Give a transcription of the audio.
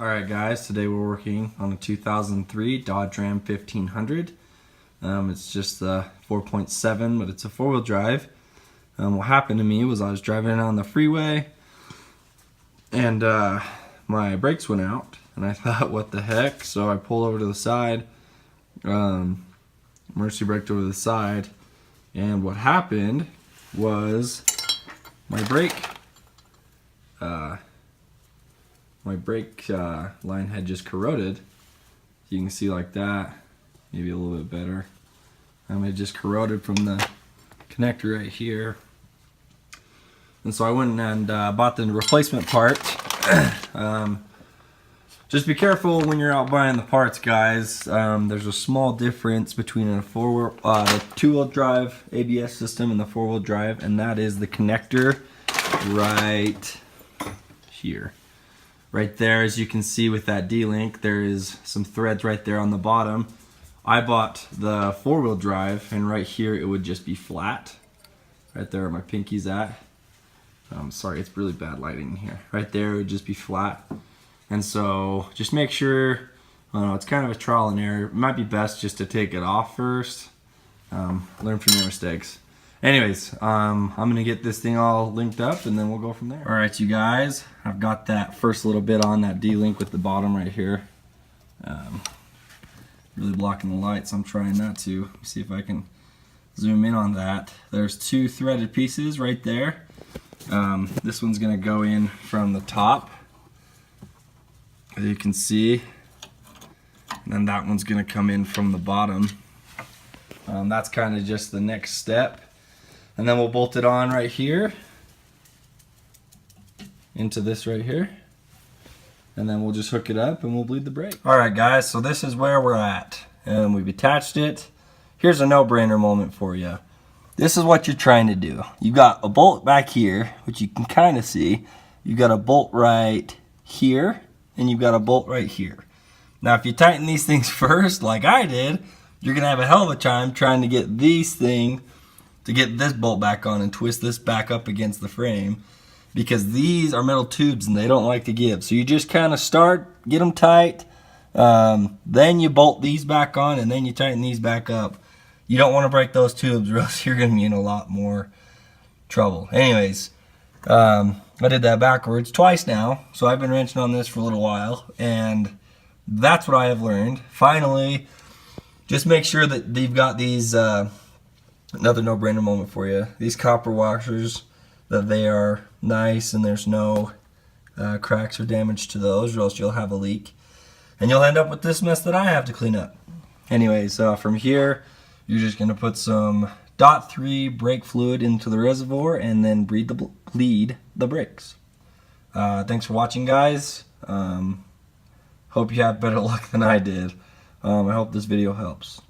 Alright guys, today we're working on a 2003 Dodge Ram 1500. It's just the 4.7, but it's a four-wheel drive. What happened to me was I was driving on the freeway and my brakes went out and I thought, what the heck? So I pulled over to the side, emergency braked over to the side, and what happened was my brake line had just corroded. You can see like that, maybe a little bit better. It just corroded from the connector right here. And so I went and bought the replacement part. Just be careful when you're out buying the parts, guys. There's a small difference between the two-wheel drive ABS system and the four-wheel drive, and that is the connector right here. Right there, as you can see with that D-link, there is some threads right there on the bottom. I bought the four-wheel drive, and right here it would just be flat. Right there where my pinky's at. Sorry, it's really bad lighting in here. Right there it would just be flat. And so just make sure, I don't know, it's kind of a trial and error. It might be best just to take it off first. Learn from your mistakes. Anyways, I'm gonna get this thing all linked up and then we'll go from there. All right, you guys, I've got that first little bit on that D-link with the bottom right here. Really blocking the light, so I'm trying not to. See if I can zoom in on that. There's two threaded pieces right there. This one's gonna go in from the top, as you can see, and then that one's gonna come in from the bottom. That's kind of just the next step. And then we'll bolt it on right here into this right here, and then we'll just hook it up and we'll bleed the brake. Alright guys, so this is where we're at, and we've attached it. Here's a no-brainer moment for you. This is what you're trying to do. You've got a bolt back here, which you can kind of see. You've got a bolt right here, and you've got a bolt right here. Now if you tighten these things first, like I did, you're gonna have a hell of a time trying to get this bolt back on and twist this back up against the frame, because these are metal tubes and they don't like to give. So you just kind of start, get them tight, then you bolt these back on, and then you tighten these back up. You don't want to break those tubes or else you're going to be in a lot more trouble. Anyways, I did that backwards twice now, so I've been wrenching on this for a little while, and that's what I have learned. Finally, just make sure that you've got these, another no-brainer moment for you, these copper washers, that they are nice and there's no cracks or damage to those, or else you'll have a leak. And you'll end up with this mess that I have to clean up. Anyways, from here, you're just going to put some .3 brake fluid into the reservoir and then bleed the brakes. Thanks for watching, guys. Hope you have better luck than I did. I hope this video helps.